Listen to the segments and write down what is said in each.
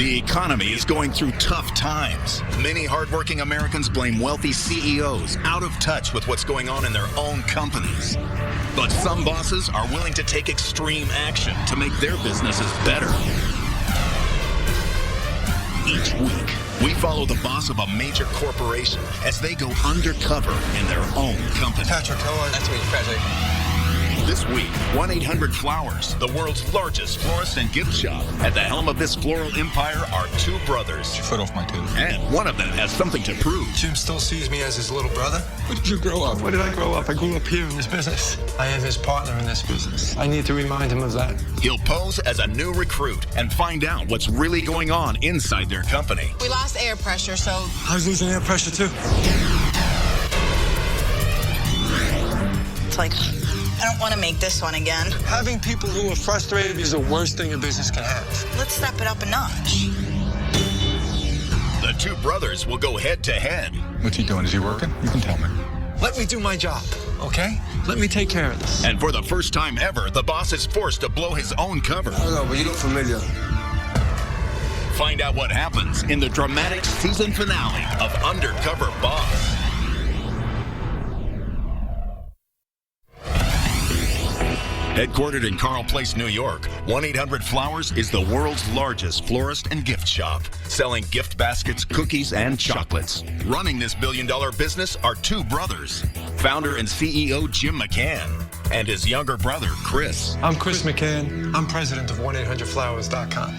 The economy is going through tough times. Many hardworking Americans blame wealthy CEOs out of touch with what's going on in their own companies. But some bosses are willing to take extreme action to make their businesses better. Each week, we follow the boss of a major corporation as they go undercover in their own company. Patrick, how are you? Nice to meet you, Patrick. This week, 1-800-Flowers, the world's largest florist and gift shop. At the helm of this floral empire are two brothers. Get your foot off my table. And one of them has something to prove. Jim still sees me as his little brother. Where did you grow up? Where did I grow up? I grew up here in this business. I am his partner in this business. I need to remind him of that. He'll pose as a new recruit and find out what's really going on inside their company. We lost air pressure, so... I was losing air pressure, too. It's like... I don't want to make this one again. Having people who are frustrated is the worst thing a business can have. Let's step it up a notch. The two brothers will go head to head. What's he doing? Is he working? You can tell me. Let me do my job, okay? Let me take care of this. And for the first time ever, the boss is forced to blow his own cover. I don't know, but you look familiar. Find out what happens in the dramatic season finale of Undercover Boss. Headquartered in Carl Place, New York, 1-800-Flowers is the world's largest florist and gift shop, selling gift baskets, cookies, and chocolates. Running this billion-dollar business are two brothers, founder and CEO Jim McCann, and his younger brother, Chris. I'm Chris McCann. I'm president of 1-800-Flowers.com.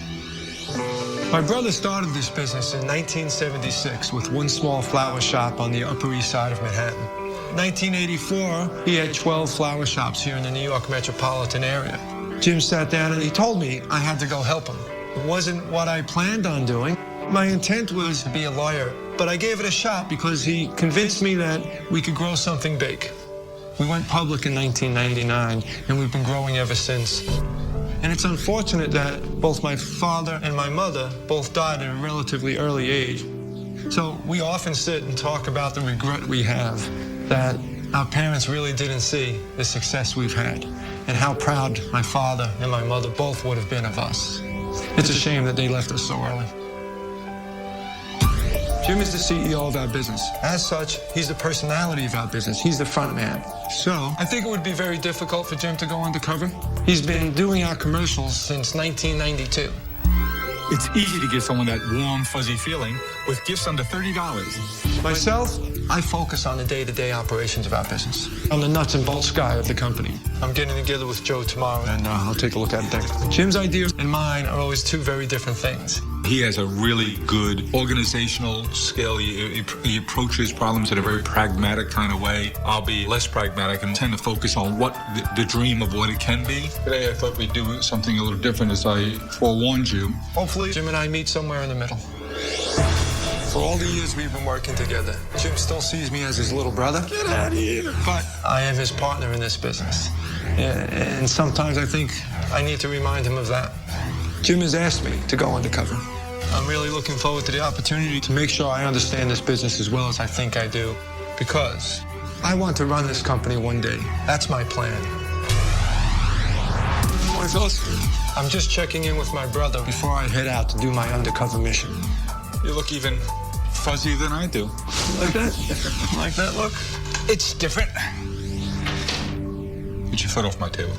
My brother started this business in 1976 with one small flower shop on the Upper East Side of Manhattan. 1984, he had 12 flower shops here in the New York metropolitan area. Jim sat down and he told me I had to go help him. It wasn't what I planned on doing. My intent was to be a lawyer, but I gave it a shot because he convinced me that we could grow something big. We went public in 1999, and we've been growing ever since. And it's unfortunate that both my father and my mother both died at a relatively early age. So we often sit and talk about the regret we have that our parents really didn't see the success we've had and how proud my father and my mother both would have been of us. It's a shame that they left us so early. Jim is the CEO of our business. As such, he's the personality of our business. He's the front man. So I think it would be very difficult for Jim to go undercover. He's been doing our commercials since 1992. It's easy to give someone that warm, fuzzy feeling with gifts under $30. Myself, I focus on the day-to-day operations of our business. I'm the nuts and bolts guy of the company. I'm getting together with Joe tomorrow, and I'll take a look at it then. Jim's ideas and mine are always two very different things. He has a really good organizational skill. He approaches problems in a very pragmatic kind of way. I'll be less pragmatic and tend to focus on what the dream of what it can be. Today I thought we'd do something a little different, as I forewarned you. Hopefully, Jim and I meet somewhere in the middle. For all the years we've been working together, Jim still sees me as his little brother. Get out of here. But I am his partner in this business. And sometimes I think I need to remind him of that. Jim has asked me to go undercover. I'm really looking forward to the opportunity to make sure I understand this business as well as I think I do, because I want to run this company one day. That's my plan. Morning, fellas. I'm just checking in with my brother before I head out to do my undercover mission. You look even fuzzier than I do. Like that? Like that look? It's different. Get your foot off my table.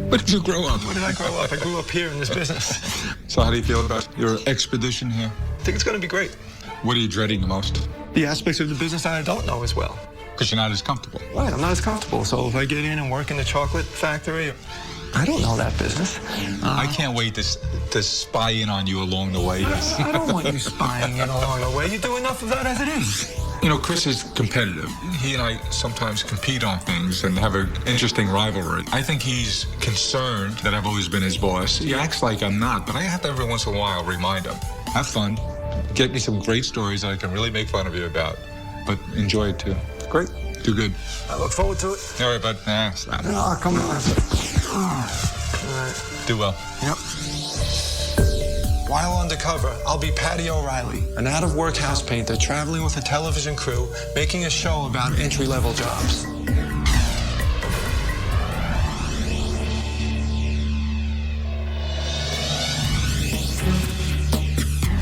Where did you grow up? Where did I grow up? I grew up here in this business. So how do you feel about your expedition here? I think it's going to be great. What are you dreading the most? The aspects of the business that I don't know as well. Because you're not as comfortable. Right, I'm not as comfortable. So if I get in and work in the chocolate factory, I don't know that business. I can't wait to spy in on you along the way. I don't want you spying in along the way. You do enough of that as it is. You know, Chris is competitive. He and I sometimes compete on things and have an interesting rivalry. I think he's concerned that I've always been his boss. He acts like I'm not, but I have to every once in a while remind him. Have fun. Get me some great stories that I can really make fun of you about. But enjoy it too. Great. Do good. I look forward to it. All right, bud. Stop. Oh, come on. All right. Do well. Yep. While undercover, I'll be Patty O'Reilly, an out-of-work house painter traveling with a television crew, making a show about entry-level jobs.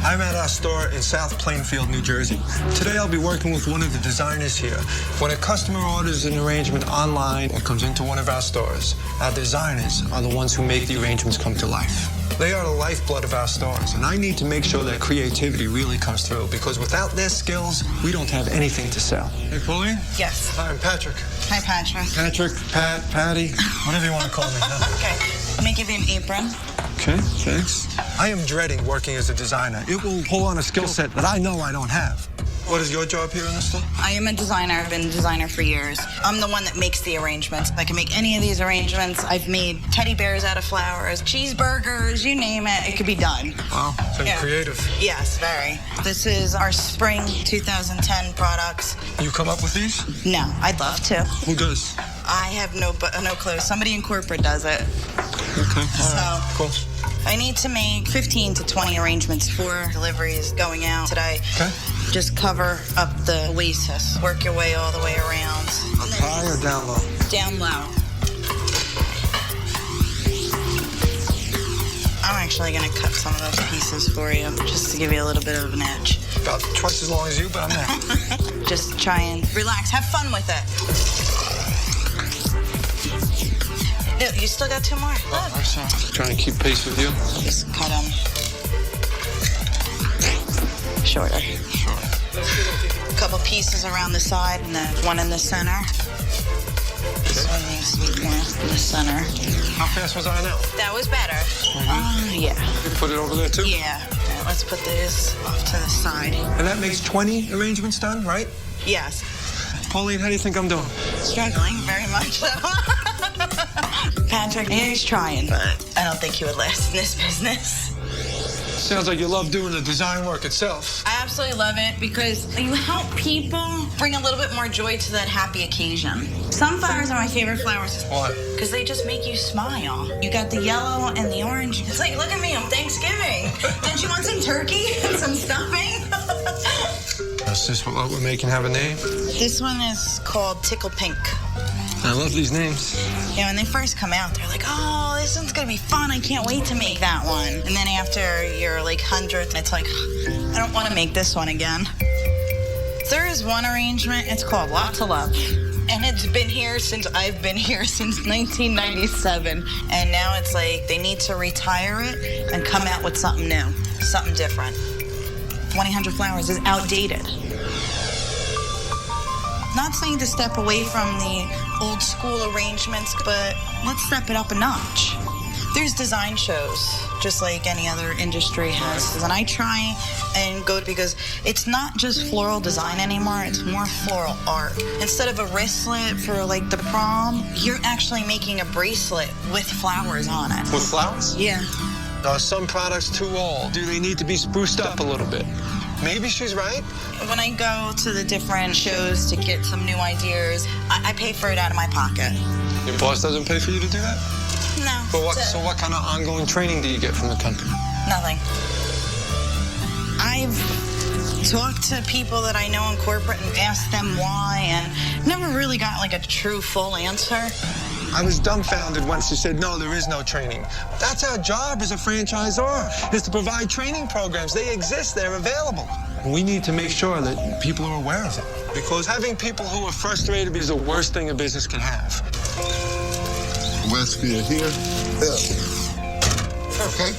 I'm at our store in South Plainfield, New Jersey. Today I'll be working with one of the designers here. When a customer orders an arrangement online or comes into one of our stores, our designers are the ones who make the arrangements come to life. They are the lifeblood of our stores, and I need to make sure that creativity really comes through, because without their skills, we don't have anything to sell. Hey, Pauline? Yes. Hi, I'm Patrick. Hi, Patrick. Patrick, Pat, Patty, whatever you want to call me. Okay. Let me give you an apron. Okay, thanks. I am dreading working as a designer. It will pull on a skill set that I know I don't have. What is your job here in the store? I am a designer. I've been a designer for years. I'm the one that makes the arrangements. I can make any of these arrangements. I've made teddy bears out of flowers, cheeseburgers, you name it. It could be done. Wow, so Yeah. creative. Yes, very. This is our spring 2010 products. You come up with these? No, I'd love to. Who does? I have no clue. Somebody in corporate does it. Okay, all So- right, cool. I need to make 15 to 20 arrangements for deliveries going out today. Okay. Just cover up the oasis. Work your way all the way around. Up high or down low? Down low. I'm actually going to cut some of those pieces for you, just to give you a little bit of an edge. About twice as long as you, but I'm there. Just try and relax. Have fun with it. No, you still got two more. Oh, I'm sorry. Trying to keep pace with you. Just cut them shorter. Sure. A couple pieces around the side and then one in the center. This one needs to be more in the center. How fast was I now? That was better. Yeah. You put it over there too? Yeah. Now let's put this off to the side. And that makes 20 arrangements done, right? Yes. Pauline, how do you think I'm doing? Struggling very much so. Patrick, he's trying, but I don't think he would last in this business. Sounds like you love doing the design work itself. I absolutely love it because you help people bring a little bit more joy to that happy occasion. Sunflowers are my favorite flowers. Why? Because they just make you smile. You got the yellow and the orange. It's like, look at me, I'm Thanksgiving. Don't you want some turkey and some stuffing? Is this what we're making have a name? This one is called Tickle Pink. I love these names. Yeah, when they first come out, they're like, oh, this one's gonna be fun. I can't wait to make that one. And then after your like 100th, it's like, I don't want to make this one again. There is one arrangement. It's called Lots of Love. And it's been here since I've been here since 1997. And now it's like they need to retire it and come out with something new, something different. 1-800 Flowers is outdated. Not saying to step away from the old school arrangements, but let's step it up a notch. There's design shows, just like any other industry has. And I try and go because it's not just floral design anymore, it's more floral art. Instead of a wristlet for like the prom, you're actually making a bracelet with flowers on it. With flowers? Yeah. Are some products too old? Do they need to be spruced up a little bit? Maybe she's right. When I go to the different shows to get some new ideas, I pay for it out of my pocket. Your boss doesn't pay for you to do that? No. But so what kind of ongoing training do you get from the company? Nothing. I've talked to people that I know in corporate and asked them why, and never really got like a true full answer. I was dumbfounded once you said, no, there is no training. That's our job as a franchisor, is to provide training programs. They exist, they're available. We need to make sure that people are aware of it. Because having people who are frustrated is the worst thing a business can have. Westfield here. Yeah. Okay.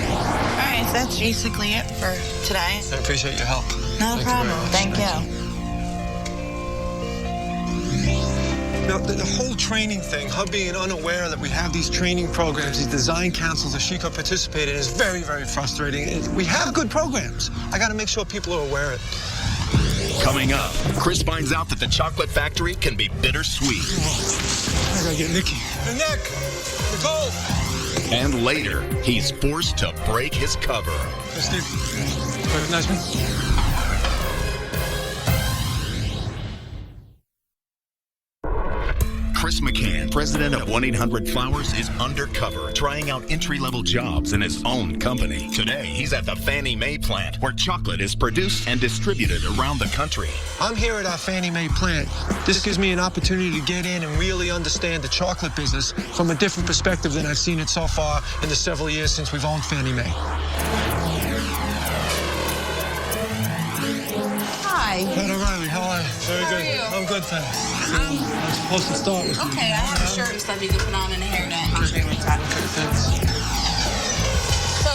All right, so that's basically it for today. I appreciate your help. No problem. Thank you. Now, the whole training thing, her being unaware that we have these training programs, these design councils that she could participate in is very, very frustrating. We have good programs. I got to make sure people are aware of it. Coming up, Chris finds out that the chocolate factory can be bittersweet. I got to get Nikki. Hey, Nick! Nicole! And later, he's forced to break his cover. Hey, Steve. Recognize me? Chris McCann, president of 1-800-Flowers, is undercover, trying out entry-level jobs in his own company. Today, he's at the Fannie Mae plant, where chocolate is produced and distributed around the country. I'm here at our Fannie Mae plant. This gives me an opportunity to get in and really understand the chocolate business from a different perspective than I've seen it so far in the several years since we've owned Fannie Mae. Hi. Pat O'Reilly, how are you? Very How good. are you? I'm good, thanks. Um, I'm supposed to start with you. Okay, I have a shirt and stuff you can put on and a hairnet. I'll show you what's up. Okay, thanks. So,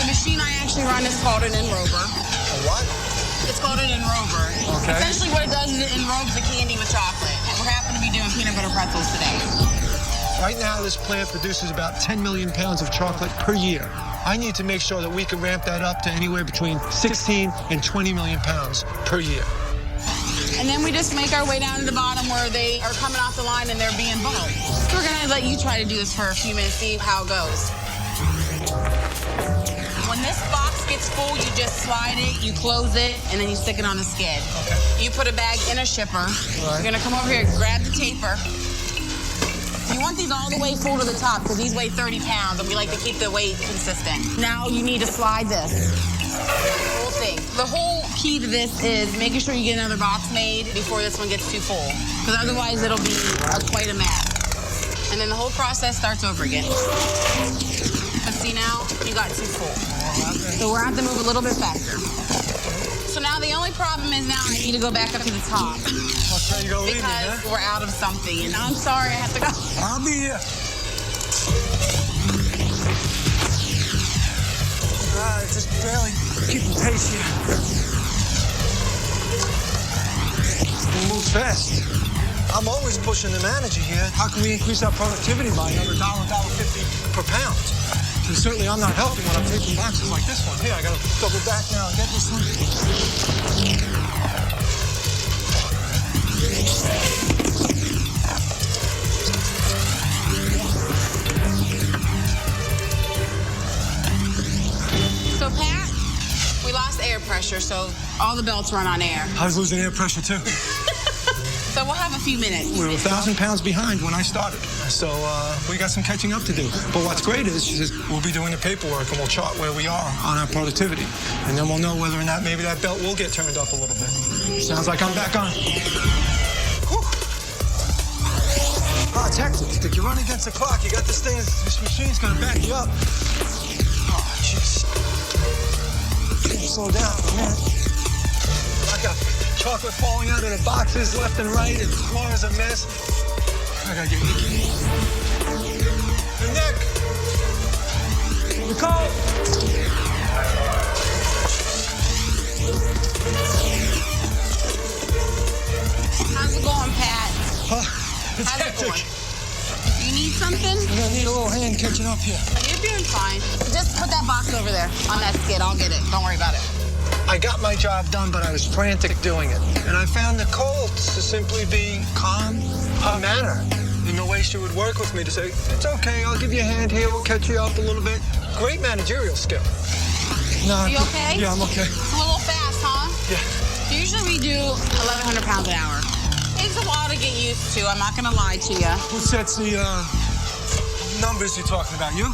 the machine I actually run is called an enrober. A what? It's called an enrober. Okay. Essentially what it does is it enrobes the candy with chocolate. And we're happen to be doing peanut butter pretzels today. Right now, this plant produces about 10 million pounds of chocolate per year. I need to make sure that we can ramp that up to anywhere between 16 and 20 million pounds per year. And then we just make our way down to the bottom where they are coming off the line and they're being bubbled. So we're gonna let you try to do this for a few minutes, see how it goes. When this box gets full, you just slide it, you close it, and then you stick it on the skid. Okay. You put a bag in a shipper. Right. You're gonna come over here, grab the taper. You want these all the way full to the top because these weigh 30 pounds and we like to keep the weight consistent. Now you need to slide this. Whole thing. The whole key to this is making sure you get another box made before this one gets too full. Because otherwise it'll be quite a mess. And then the whole process starts over again. But see now, you got too full. So we're gonna have to move a little bit faster. So now the only problem is now I need to go back up to the top. Okay, you gonna leave me, Because huh? we're out of something. And I'm sorry, I have to go. I'll be here. Just barely keeping pace here. It moves fast. I'm always pushing the manager here. How can we increase our productivity by another $1.50 per pound? And certainly I'm not helping when I'm taking boxes like this one. Here, I gotta double back now and get this one. So, Pat, we lost air pressure, so all the belts run on air. I was losing air pressure too. So we'll have a few minutes. We were 1,000 pounds behind when I started, so we got some catching up to do. But what's great is we'll be doing the paperwork and we'll chart where we are on our productivity, and then we'll know whether or not maybe that belt will get turned up a little bit. Sounds like I'm back on. Whew. Oh, it's hectic. You run against the clock. You got this thing. This machine's gonna back you up. Oh, jeez. Slow down for a minute. I got chocolate falling out of the boxes left and right, and the floor is a mess. I gotta get Nicky. Hey, Nick! Nicole! How's it going, Pat? It's How's it hectic. going? You need something? I'm gonna need a little hand catching up here. You're doing fine. Just put that box over there on that skid. I'll get it. Don't worry about it. I got my job done, but I was frantic doing it. And I found Nicole to simply be calm, her manner, in the way she would work with me to say, it's okay, I'll give you a hand here, we'll catch you up a little bit. Great managerial skill. No, You okay? Yeah, I'm okay. It's a little fast, huh? Yeah. Usually we do 1,100 pounds an hour. Takes a while to get used to. I'm not gonna lie to you. Who sets the numbers you're talking about? You?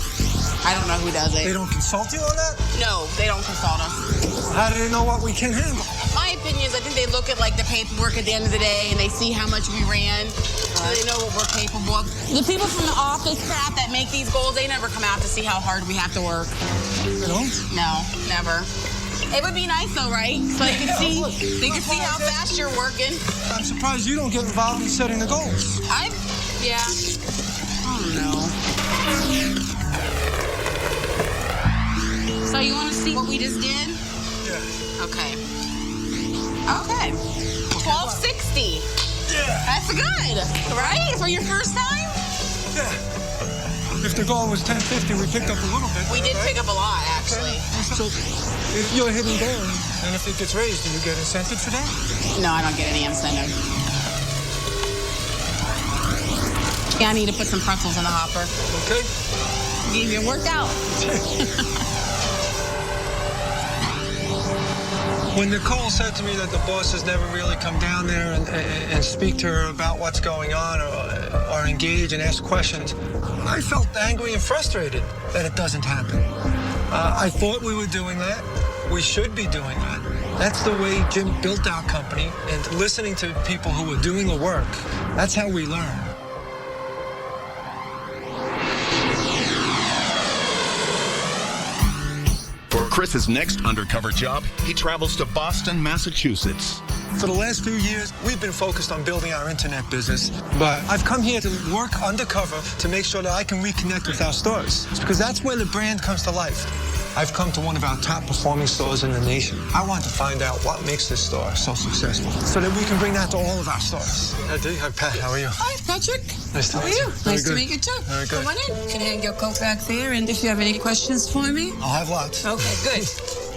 I don't know who does They it. don't consult you on that? No, they don't consult us. How do they know what we can handle? My opinion is I think they look at like the paperwork at the end of the day and they see how much we ran. So they know what we're capable of. The people from the office staff that make these goals, they never come out to see how hard we have to work. You know? No, never. It would be nice though, right? So they can see, how fast you're working. I'm surprised you don't get involved in setting the goals. Yeah. I don't know. So you want to see what we just did? Yeah. Okay. Okay. 1260. Yeah. That's good, right? For your first time? Yeah. If the goal was 1050, we picked up a little bit. We did pick up a lot, actually. So if you're hitting there, and if it gets raised, do you get incentive for that? No, I don't get any incentive. Yeah, I need to put some pretzels in the hopper. Okay. Give you a workout. When Nicole said to me that the bosses never really come down there and speak to her about what's going on or engage and ask questions, I felt angry and frustrated that it doesn't happen. I thought we were doing that. We should be doing that. That's the way Jim built our company, and listening to people who are doing the work, that's how we learn. For Chris's next undercover job, he travels to Boston, Massachusetts. For the last few years, we've been focused on building our internet business, but I've come here to work undercover to make sure that I can reconnect with our stores, because that's where the brand comes to life. I've come to one of our top performing stores in the nation. I want to find out what makes this store so successful so that we can bring that to all of our stores. Hi, Dee. Hi, Pat. How are you? Hi, Patrick. Nice to How are meet you? you. Very Nice to good. meet you, too. Very good. Come on in. You can hang your coat back there, and if you have any questions for me. I'll have lots. Okay, good.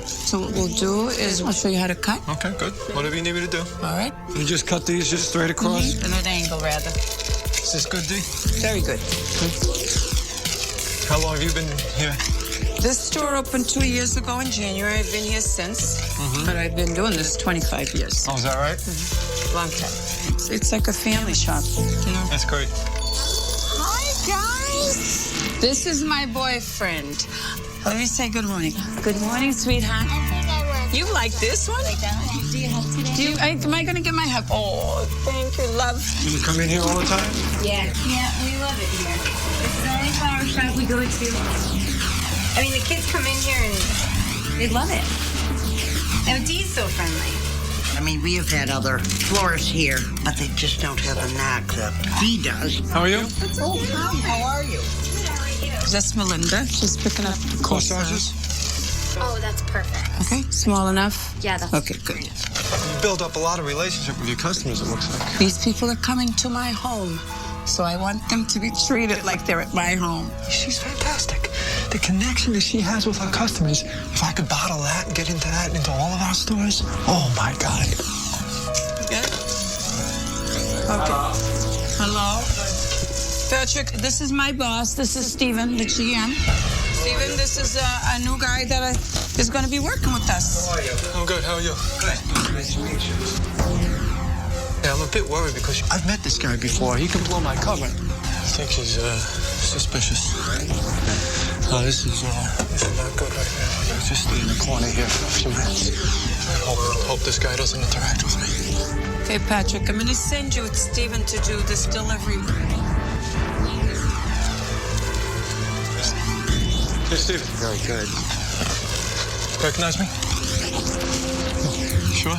So what we'll do is I'll show you how to cut. Okay, good. Whatever you need me to do. All right? You just cut these just straight across? An angle, rather. Is this good, Dee? Very good. How long have you been here? This store opened 2 years ago in January. I've been here since, but I've been doing this 25 years. Oh, is that right? Long time. It's like a family shop, you know? That's great. Hi, guys. This is my boyfriend. Let me say good morning. Good morning, sweetheart. You like this one? Do you have today? Am I going to get my hug? Oh, thank you, love. You come in here all the time? Yeah, we love it here. This is the only flower shop we go to. I mean, the kids come in here and they love it. And Dee's so friendly. I mean, we have had other florists here, but they just don't have the knack that he does. How are you? Oh, hi. How are you? That's Melinda. She's picking up Corsages? Oh, that's perfect. Okay, small enough? Yeah, that's Okay, good. You build up a lot of relationship with your customers, it looks like. These people are coming to my home, so I want them to be treated like they're at my home. She's fantastic. The connection that she has with her customers, if I could bottle that and get into that into all of our stores, oh my God. Good? Okay. Hello? Patrick, this is my boss. This is Steven, the GM. Steven, this is a new guy that is going to be working with us. How are you? I'm good. How are you? Good. Nice to meet you. Yeah, I'm a bit worried because I've met this guy before. He can blow my cover. I think he's suspicious. This is not good right now. Let's just stay in the corner here for a few minutes. I hope this guy doesn't interact with me. Okay, Patrick, I'm going to send you with Steven to do this delivery. Hey, Steve. Very good. Recognize me? Sure?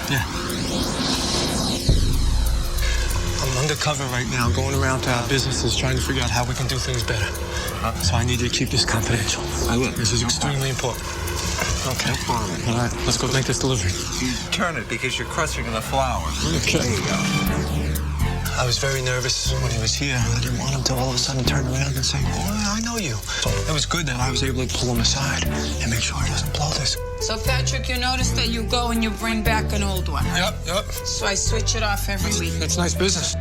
Yeah. I'm undercover right now, going around to our businesses trying to figure out how we can do things better. So I need you to keep this confidential. I will. This is extremely important. Okay. No problem. All right, let's go make this delivery. You turn it because you're crushing the flour. Okay. There you go. I was very nervous when he was here. I didn't want him to all of a sudden turn around and say, "Boy, I know you." So it was good that I was able to pull him aside and make sure he doesn't blow this. So, Patrick, you notice that you go and you bring back an old one. Yep. So I switch it off every week. That's nice business.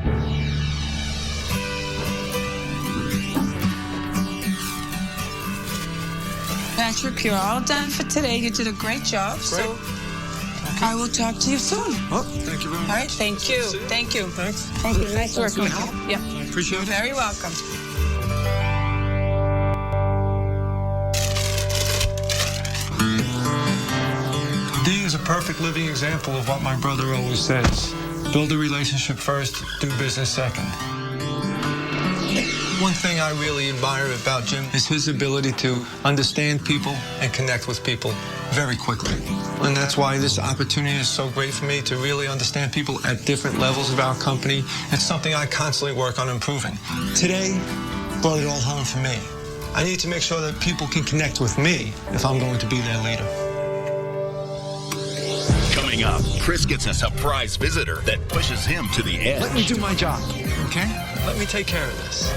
Patrick, you're all done for today. You did a great job. So I will talk to you soon. Oh, thank you very much. All right, thank you. Thank you. Thanks. Thank you. Nice working with you. Yeah. I appreciate You're it. very welcome. Dee is a perfect living example of what my brother always says. Build a relationship first, do business second. One thing I really admire about Jim is his ability to understand people and connect with people very quickly. And that's why this opportunity is so great for me to really understand people at different levels of our company. It's something I constantly work on improving. Today brought it all home for me. I need to make sure that people can connect with me if I'm going to be their leader. Coming up, Chris gets a surprise visitor that pushes him to the edge. Let me do my job, okay? Let me take care of this.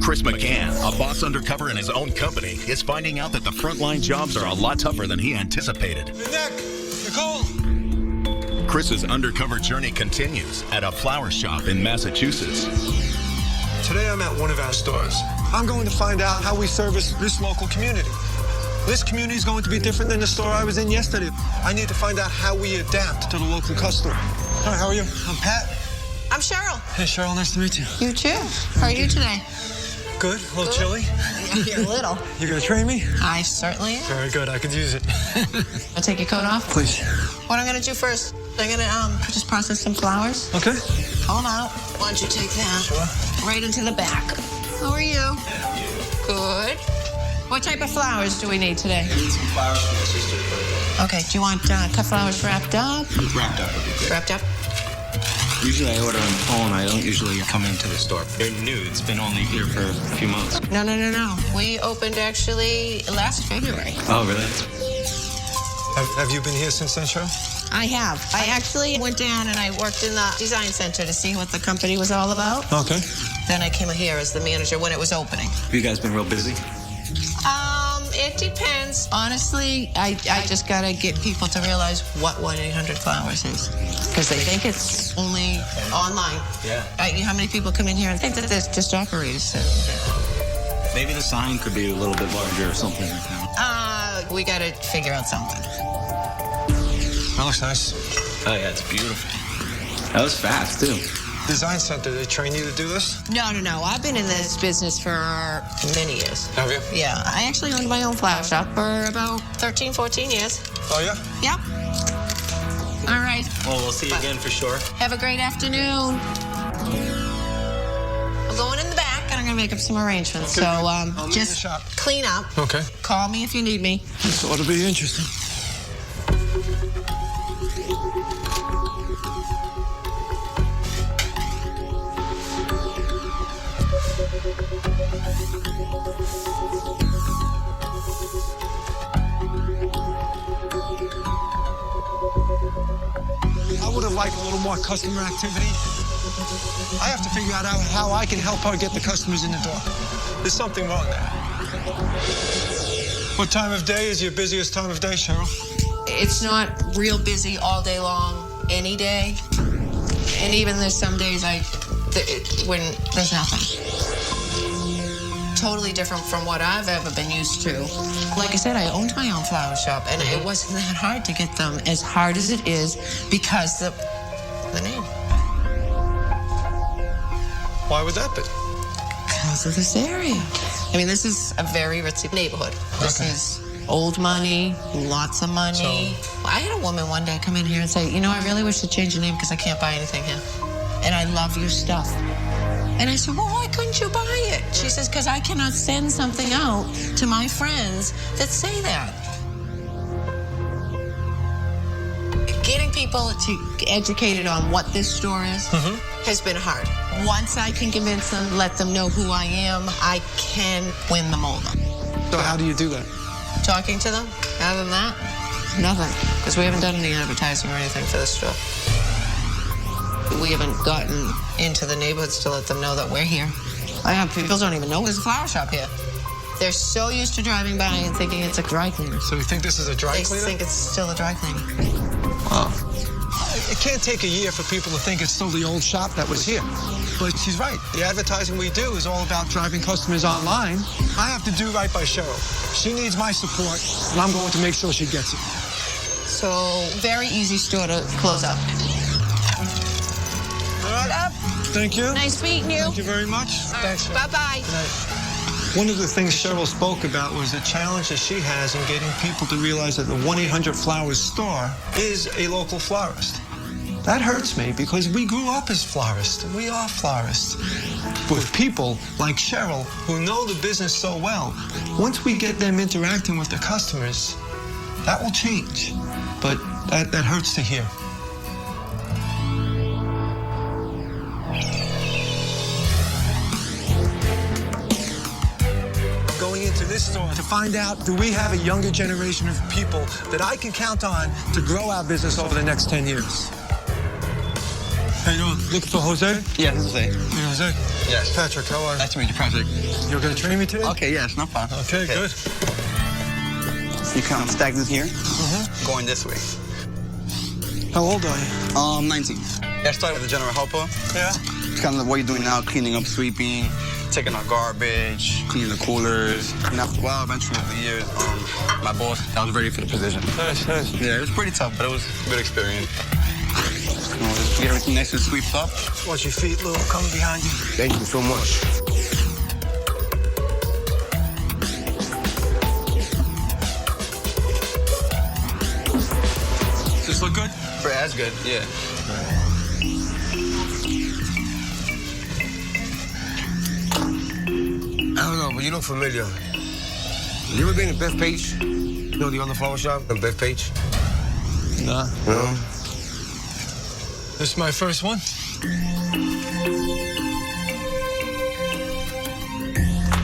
Chris McCann, a boss undercover in his own company, is finding out that the frontline jobs are a lot tougher than he anticipated. Nick, Nicole. Chris's undercover journey continues at a flower shop in Massachusetts. Today I'm at one of our stores. I'm going to find out how we service this local community. This community is going to be different than the store I was in yesterday. I need to find out how we adapt to the local customer. Hi, how are you? I'm Pat. I'm Cheryl. Hey, Cheryl, nice to meet you. You too. How are you today? Good, a little chilly. You're little. You gonna train me? I certainly am. Very good, I could use it. I'll take your coat off. Please. What I'm gonna do first, I'm gonna just process some flowers. Okay. Hold on. Why don't you take that? Sure. Right into the back. How are you? Good. What type of flowers do we need today? I need some flowers for my sister's birthday. Okay, do you want cut flowers wrapped up? Wrapped up would be great. Wrapped up? Usually I order on the phone. I don't usually come into the store. They're new. It's been only here for a few months. No. We opened actually last February. Oh, really? Have you been here since then, Cheryl? I have. I actually went down and I worked in the design center to see what the company was all about. Okay. Then I came here as the manager when it was opening. Have you guys been real busy? It depends. Honestly, I just gotta get people to realize what 1-800-Flowers is. Because they think it's only online. Yeah. How many people come in here and think that there's just operators? Maybe the sign could be a little bit larger or something like that. We gotta figure out something. That looks nice. Oh, yeah, it's beautiful. That was fast, too. Design center, they train you to do this? No. I've been in this business for many years. Have you? Yeah. I actually owned my own flower shop for about 13, 14 years. Oh, yeah? Yep. All right. Well, we'll see you again for sure. Have a great afternoon. I'm going in the back, and I'm going to make up some arrangements. Okay. So I'll leave the just shop. clean up. Okay. Call me if you need me. This ought to be interesting. I would have liked a little more customer activity. I have to figure out how I can help her get the customers in the door. There's something wrong there. What time of day is your busiest time of day, Cheryl? It's not real busy all day long, any day. And even there's some days when there's nothing. Totally different from what I've ever been used to. Like I said, I owned my own flower shop, and it wasn't that hard to get them, as hard as it is because the name. Why would that be? Because of this area. I mean, this is a very ritzy neighborhood. This is old money, lots of money. I had a woman one day come in here and say, I really wish to change the name because I can't buy anything here. And I love your stuff. And I said, well, why couldn't you buy it? She says, because I cannot send something out to my friends that say that. Getting people educated on what this store is has been hard. Once I can convince them, let them know who I am, I can win them over. So how do you do that? Talking to them, other than that, nothing. Because we haven't done any advertising or anything for this store. We haven't gotten into the neighborhoods to let them know that we're here. People don't even know there's a flower shop here. They're so used to driving by and thinking it's a dry cleaner. So you think this is a dry cleaner? They think it's still a dry cleaner. Wow. It can't take a year for people to think it's still the old shop that was here. But she's right. The advertising we do is all about driving customers online. I have to do right by Cheryl. She needs my support, and I'm going to make sure she gets it. So, very easy store to close up. Up. Thank you. Nice meeting you. Thank you very much. Thanks. Bye-bye. One of the things Cheryl spoke about was the challenge that she has in getting people to realize that the 1-800-Flowers store is a local florist. That hurts me because we grew up as florists, and we are florists. With people like Cheryl who know the business so well, once we get them interacting with the customers, that will change. But that hurts to hear. Going into this store to find out, do we have a younger generation of people that I can count on to grow our business over the next 10 years? How you doing? Looking for Jose? Yes, Jose. Hey, Jose. Yes. Patrick, how are you? Nice to meet you, Patrick. You're going to train me today? Okay, yes, no problem. Okay, good. So you kind of stagnant here? Going this way. How old are you? 19. I started with the general helper. Yeah. It's kind of what you're doing now, cleaning up, sweeping, taking out garbage, cleaning the coolers. And after a while, eventually over the years, my boss, I was ready for the position. Nice. Yeah, it was pretty tough, but it was a good experience. Just get everything nice and swept up. Watch your feet, Lou. Coming behind you. Thank you so much. Does this look good? That's good, yeah. I don't know, but you look familiar. You ever been to Bethpage? You know the other flower shop in Bethpage? Nah. No? This is my first one.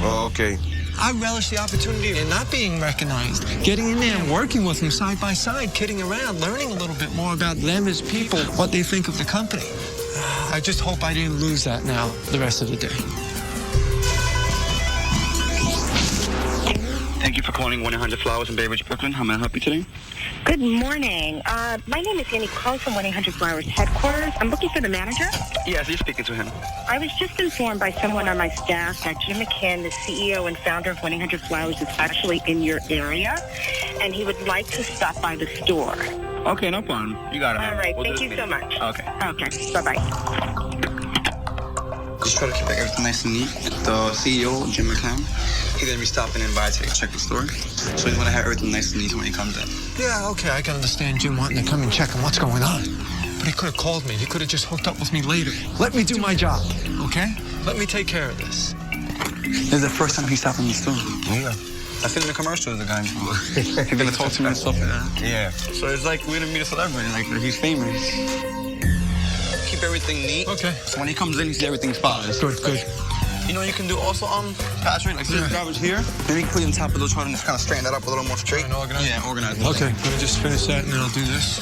Oh, okay. I relish the opportunity of not being recognized. Getting in there and working with them side by side, kidding around, learning a little bit more about them as people, what they think of the company. I just hope I didn't lose that now the rest of the day. Thank you for calling 1-800-Flowers in Bay Ridge, Brooklyn. How may I help you today? Good morning. My name is Annie calling from 1-800-Flowers headquarters. I'm looking for the manager. Yes, you're speaking to him. I was just informed by someone on my staff that Jim McCann, the CEO and founder of 1-800-Flowers, is actually in your area, and he would like to stop by the store. Okay, no problem. You got it, man. All right, We'll thank do you this so meeting. much. Okay. Okay, bye-bye. Just try to keep everything nice and neat. The CEO, Jim McCann, he's going to be stopping in by to check the store. So he's going to have everything nice and neat when he comes in. Yeah, okay, I can understand Jim wanting to come and check on what's going on. But he could have called me. He could have just hooked up with me later. Let me do my job, okay? Let me take care of this. This is the first time he's stopping in the store. Yeah. I've seen the commercials, the guy. He's going to talk to me and stuff like that. Yeah. So it's like we're going to meet a celebrity, like he's famous. Keep everything neat. Okay. So when he comes in, he sees everything spotless. Good, good. You know what you can do also, Patrick? Like, see the garbage here? Maybe clean on top of those, try to just kind of straighten that up a little more straight. And organize? Yeah, organize. Okay, let me just finish that and then I'll do this.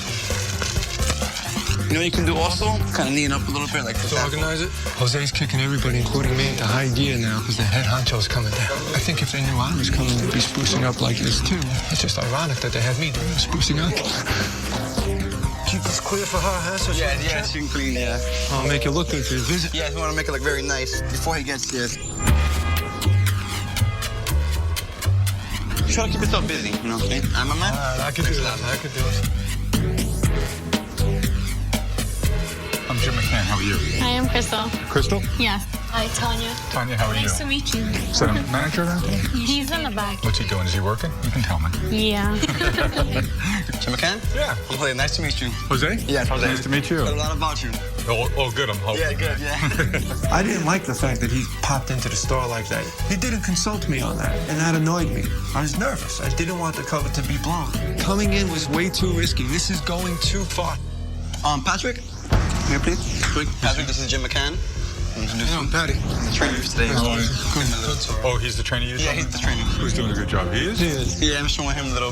You know what you can do also? Kind of neaten up a little bit, like To organize it? Jose's kicking everybody, including me, into high gear now because the head honcho's coming down. I think if they knew I was coming, they'd be sprucing up like this too. It's just ironic that they had me doing the sprucing up. Keep this clear for her, huh? So she can clean, yeah. I'll make it look good for your visit. Yeah, we want to make it look very nice before he gets here. Try to keep yourself busy, you know what I'm saying? I'm a man. I could do that. I could do it. I'm Jim McCann. How are you? Hi, I'm Crystal. Crystal? Yes. Hi, Tanya. Tanya, how are you? Nice to meet you. Is that a manager around here? He's in the back. What's he doing? Is he working? You can tell me. Yeah. Jim McCann? Yeah. I'm Jose. Nice to meet you. Jose? Yes, Jose. Nice to meet you. Heard a lot about you. Oh, good. I'm hoping. Yeah, good, yeah. I didn't like the fact that he popped into the store like that. He didn't consult me on that, and that annoyed me. I was nervous. I didn't want the cover to be blown. Coming in was way too risky. This is going too far. Patrick? Here, please. Quick. Patrick, this is Jim McCann. I'm Patty. I'm the trainer for today. Oh, he's the trainer you Yeah, he's the trainer. Who's doing a good job? He is? He is. Yeah, I'm showing him little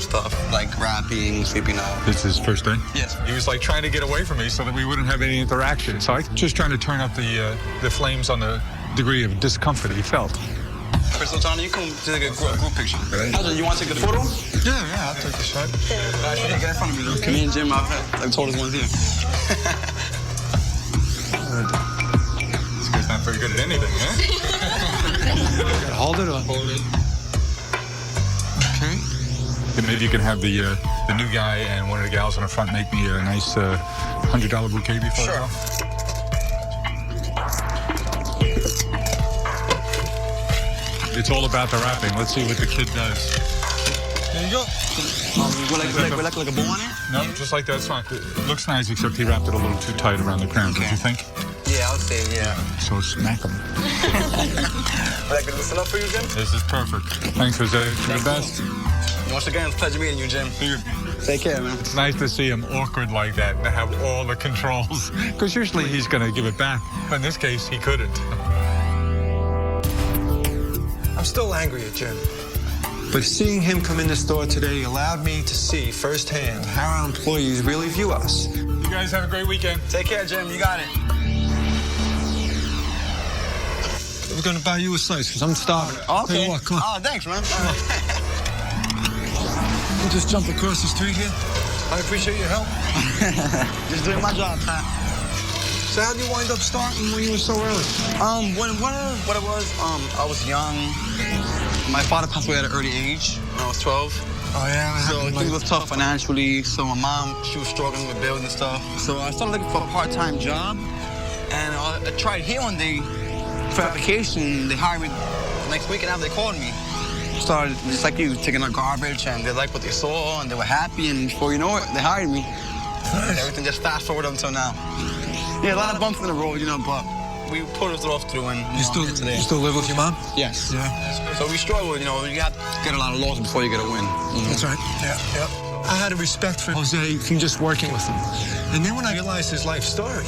stuff, like wrapping, sweeping out. This is his first day? Yes. He was like trying to get away from me so that we wouldn't have any interaction. So I just trying to turn up the flames on the degree of discomfort he felt. Crystal, Tanya, you come take a group picture. You want to take a photo? Yeah, I'll take a shot. Get in front of me, though. Me and Jim, I've told us one's here. This guy's not very good at anything, huh? Hold it up. Hold it. Okay. And maybe you can have the new guy and one of the gals in the front make me a nice $100 bouquet before I go. It's all about the wrapping. Let's see what the kid does. There you go. We're like a bow on it? No, just like that. It's fine. It looks nice, except he wrapped it a little too tight around the crown. Okay. Don't you think? Yeah, I'll say, yeah. So smack him. Would I listen up for you, Jim? This is perfect. Thanks, Jose. You're the best. Once again, it's a pleasure meeting you, Jim. Take care, man. It's nice to see him awkward like that and have all the controls. Because usually he's going to give it back. But in this case, he couldn't. I'm still angry at Jim. But seeing him come in the store today allowed me to see firsthand how our employees really view us. You guys have a great weekend. Take care, Jim. You got it. We're going to buy you a slice because I'm starving. Okay. Hey, what? Come on. Oh, thanks, man. You just jump across the street here. I appreciate your help. Just doing my job, Pat. So how'd you wind up starting when you were so early? What it was, I was young. My father passed away at an early age when I was 12. Oh, yeah? So things was tough financially. So my mom, she was struggling with bills and stuff. So I started looking for a part-time job. And I tried here one day for application. They hired me the next week, and after they called me. Started just like you, taking out garbage, and they liked what they saw, and they were happy, and before you know it, they hired me. And everything just fast forward until now. Yeah, a lot of bumps in the road, you know, but we put it off through and You still live with your mom? Yes. Yeah. So we struggle, you know, you have to get a lot of losses before you get a win. That's right. Yeah. I had a respect for Jose from just working with him. And then when I realized his life story,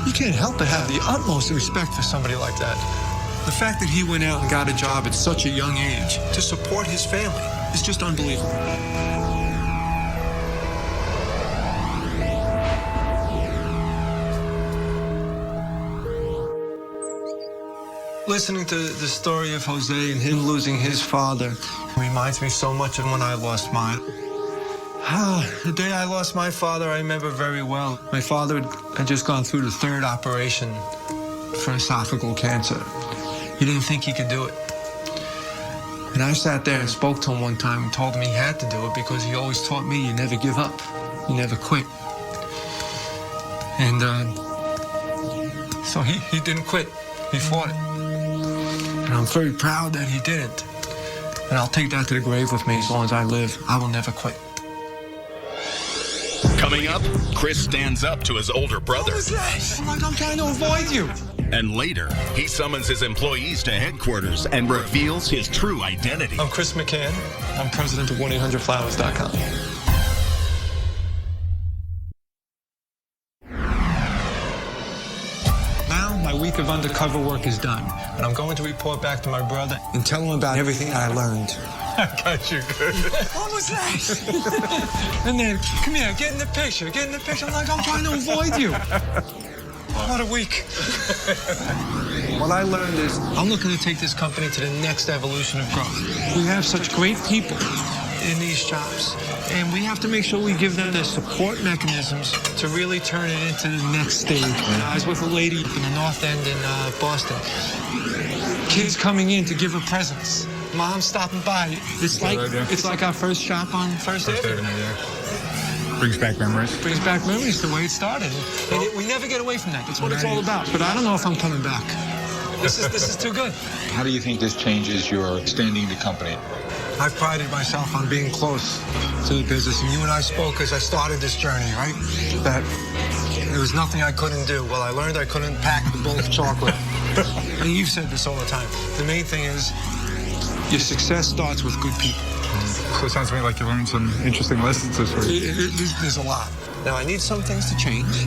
you can't help but have the utmost respect for somebody like that. The fact that he went out and got a job at such a young age to support his family is just unbelievable. Listening to the story of Jose and him losing his father reminds me so much of when I lost mine. The day I lost my father, I remember very well. My father had just gone through the 3rd operation for esophageal cancer. He didn't think he could do it. And I sat there and spoke to him one time and told him he had to do it because he always taught me you never give up, you never quit. And so he didn't quit. He fought it. And I'm very proud that he didn't. And I'll take that to the grave with me as long as I live. I will never quit. Coming up, Chris stands up to his older brother. What was that? I'm trying to avoid you. And later, he summons his employees to headquarters and reveals his true identity. I'm Chris McCann. I'm president of 1-800-Flowers.com. Now, my week of undercover work is done. And I'm going to report back to my brother and tell him about everything I learned. I got you good. What was that? And then, come here, get in the picture, get in the picture. I'm trying to avoid you. What a week. What I learned is I'm looking to take this company to the next evolution of growth. We have such great people in these jobs, and we have to make sure we give them the support mechanisms to really turn it into the next stage. I was with a lady in the North End in Boston. Kids coming in to give her presents. Mom stopping by. It's like our first shop on First Avenue. Brings back memories. Brings back memories, the way it started. And we never get away from that. That's what it's all about. But I don't know if I'm coming back. This is too good. How do you think this changes your standing in the company? I've prided myself on being close to the business. And you and I spoke as I started this journey, right? That there was nothing I couldn't do. Well, I learned I couldn't pack the bowl of chocolate. And you've said this all the time. The main thing is your success starts with good people. So it sounds to me like you learned some interesting lessons this week. There's a lot. Now, I need some things to change.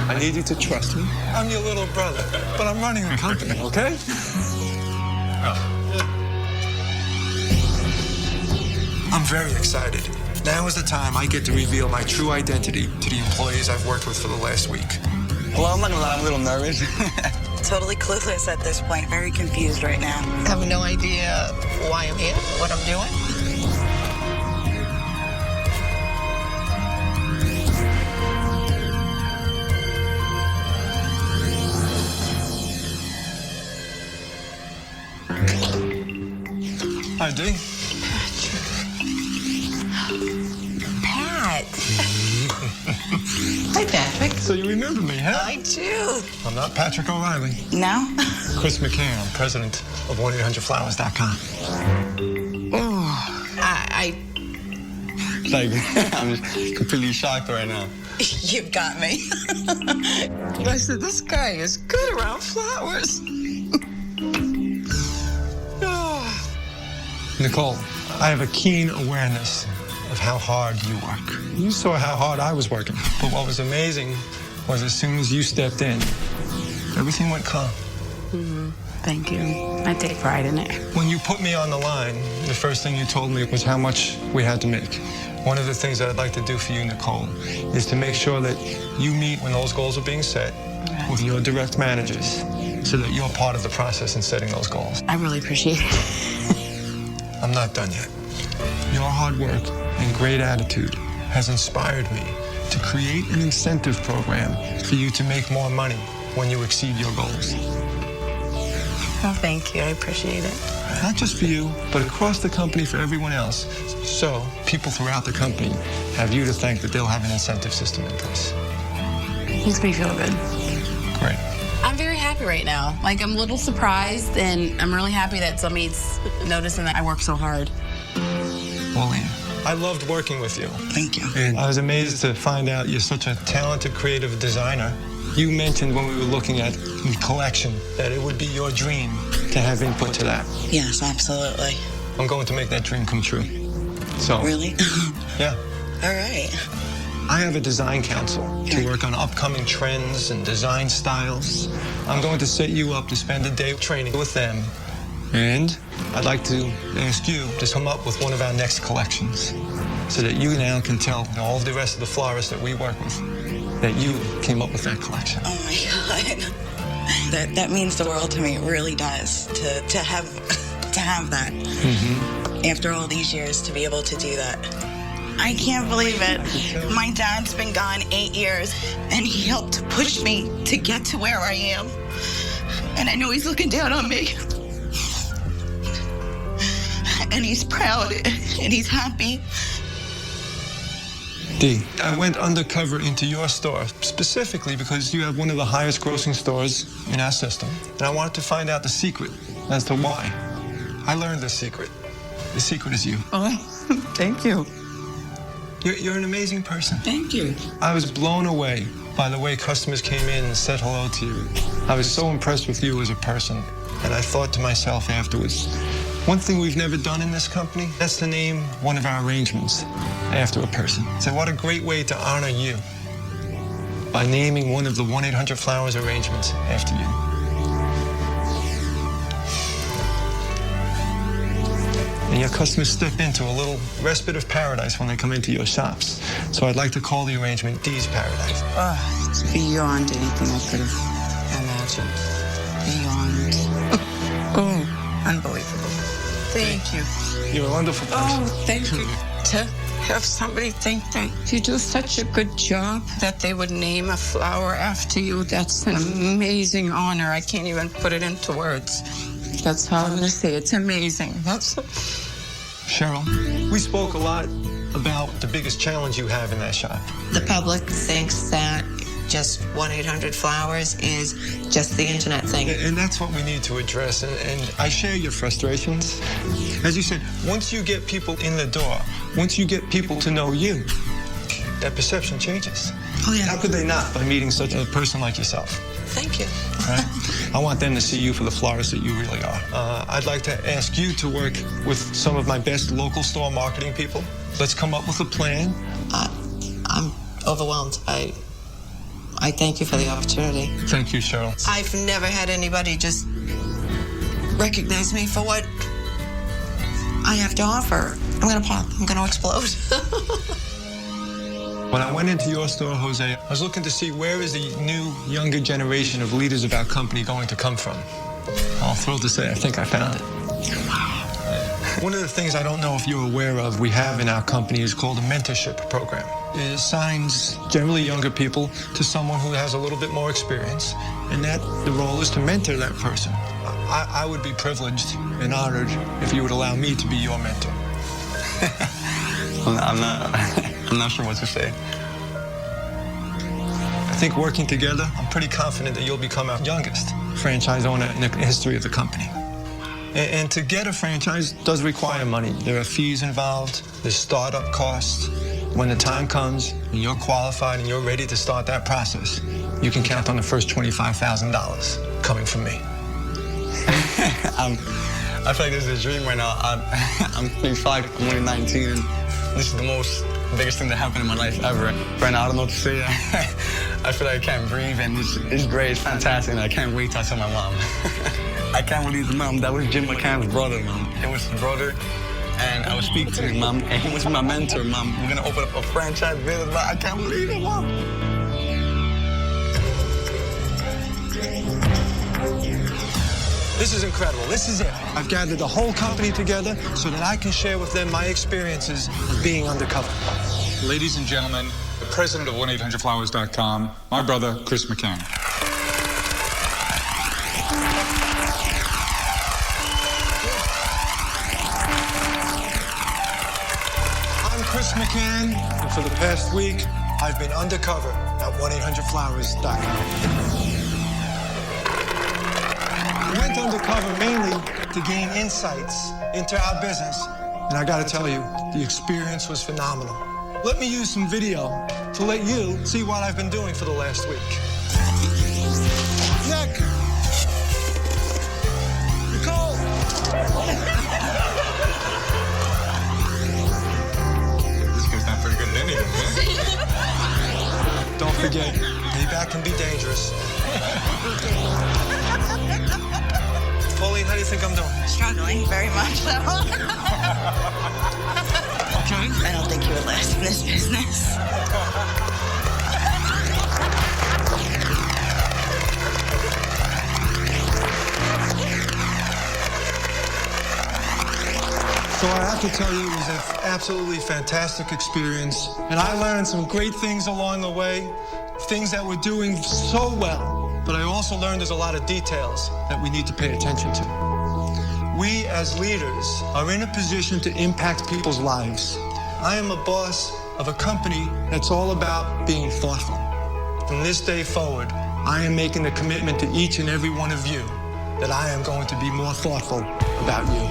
I need you to trust me. I'm your little brother, but I'm running the company, okay? I'm very excited. Now is the time I get to reveal my true identity to the employees I've worked with for the last week. Well, I'm not gonna lie, I'm a little nervous. Totally clueless at this point. Very confused right now. I have no idea why I'm here, what I'm doing. Hi, Dee. Pat. Hi, Patrick. So you remember me, huh? I do. I'm not Patrick O'Reilly. No? Chris McCann. I'm president of 1-800-Flowers.com. Oh, Like, I'm just completely shocked right now. You've got me. I said, this guy is good around flowers. Nicole, I have a keen awareness of how hard you work. You saw how hard I was working. But what was amazing was as soon as you stepped in, everything went calm. Mm-hmm. Thank you. I take pride in it. When you put me on the line, the first thing you told me was how much we had to make. One of the things that I'd like to do for you, Nicole, is to make sure that you meet when those goals are being set with your direct managers so that you're part of the process in setting those goals. I really appreciate it. I'm not done yet. Your hard work and great attitude has inspired me to create an incentive program for you to make more money when you exceed your goals. Oh, thank you. I appreciate it. Not just for you, but across the company for everyone else. So people throughout the company have you to thank that they'll have an incentive system in place. Makes me feel good. Great. I'm very happy right now. Like, I'm a little surprised, and I'm really happy that somebody's noticing that I work so hard. William, I loved working with you. Thank you. And I was amazed to find out you're such a talented, creative designer. You mentioned when we were looking at the collection that it would be your dream to have input to that. Yes, absolutely. I'm going to make that dream come true. So. Really? Yeah. All right. I have a design council to work on upcoming trends and design styles. I'm going to set you up to spend a day training with them. And I'd like to ask you to come up with one of our next collections so that you now can tell all of the rest of the florists that we work with that you came up with that collection. Oh my God. That means the world to me. It really does. To have that. Mm-hmm. After all these years, to be able to do that. I can't believe it. My dad's been gone 8 years, and he helped push me to get to where I am. And I know he's looking down on me. And he's proud, and he's happy. Dee, I went undercover into your store specifically because you have one of the highest grossing stores in our system. And I wanted to find out the secret as to why. I learned the secret. The secret is you. Oh, thank you. You're an amazing person. Thank you. I was blown away by the way customers came in and said hello to you. I was so impressed with you as a person. And I thought to myself afterwards, one thing we've never done in this company, that's to name one of our arrangements after a person. So what a great way to honor you by naming one of the 1-800-Flowers arrangements after you. And your customers step into a little respite of paradise when they come into your shops. So I'd like to call the arrangement Dee's Paradise. It's beyond anything I could have imagined. Beyond. Oh, unbelievable. Thank you. You're a wonderful person. Oh, thank you. To have somebody think that you do such a good job that they would name a flower after you, that's an amazing honor. I can't even put it into words. That's how I'm going to say it. It's amazing. Cheryl, we spoke a lot about the biggest challenge you have in that shop. The public thinks that just 1-800-Flowers is just the internet thing. And that's what we need to address. And I share your frustrations. As you said, once you get people in the door, once you get people to know you, that perception changes. Oh, yeah. How could they not by meeting such a person like yourself? Thank you. Right? I want them to see you for the florist that you really are. I'd like to ask you to work with some of my best local store marketing people. Let's come up with a plan. I'm overwhelmed. I thank you for the opportunity. Thank you, Cheryl. I've never had anybody just recognize me for what I have to offer. I'm gonna pop. I'm gonna explode. When I went into your store, Jose, I was looking to see where is the new, younger generation of leaders of our company going to come from. I'm thrilled to say I think I found it. Wow. One of the things I don't know if you're aware of we have in our company is called a mentorship program. It assigns generally younger people to someone who has a little bit more experience, and that the role is to mentor that person. I would be privileged and honored if you would allow me to be your mentor. I'm not sure what to say. I think working together, I'm pretty confident that you'll become our youngest franchise owner in the history of the company. And to get a franchise does require money. There are fees involved, there's startup costs. When the time comes and you're qualified and you're ready to start that process, you can count on the first $25,000 coming from me. I feel like this is a dream right now. I'm 35, I'm only 19, and this is the biggest thing that happened in my life ever. Right now, I don't know what to say. I feel like I can't breathe, and it's great, it's fantastic, and I can't wait till I tell my mom. I can't believe the mom. That was Jim McCann's brother, Mom. It was his brother, and I was speaking to him, Mom, and he was my mentor, Mom. We're gonna open up a franchise business, but I can't believe it, Mom. This is incredible. This is it. I've gathered the whole company together so that I can share with them my experiences of being undercover. Ladies and gentlemen, the president of 1-800-Flowers.com, my brother, Chris McCann. I'm Chris McCann, and for the past week, I've been undercover at 1-800-Flowers.com. I went undercover mainly to gain insights into our business. And I gotta tell you, the experience was phenomenal. Let me use some video to let you see what I've been doing for the last week. Nick! Nicole! This guy's not very good at anything, man. Don't forget, payback can be dangerous. Pauline, how do you think I'm doing? Struggling very much, so. Okay. I don't think you would last in this business. So I have to tell you, it was an absolutely fantastic experience. And I learned some great things along the way, things that we're doing so well. But I also learned there's a lot of details that we need to pay attention to. We as leaders are in a position to impact people's lives. I am a boss of a company that's all about being thoughtful. From this day forward, I am making a commitment to each and every one of you that I am going to be more thoughtful about you.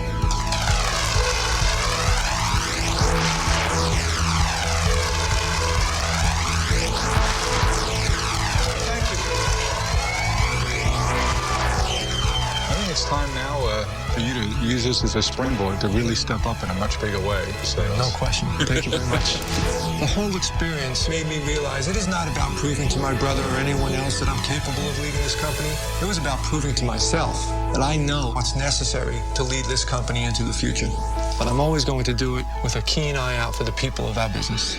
It's time now for you to use this as a springboard to really step up in a much bigger way. So no question. Thank you very much. The whole experience made me realize it is not about proving to my brother or anyone else that I'm capable of leading this company. It was about proving to myself that I know what's necessary to lead this company into the future. But I'm always going to do it with a keen eye out for the people of our business.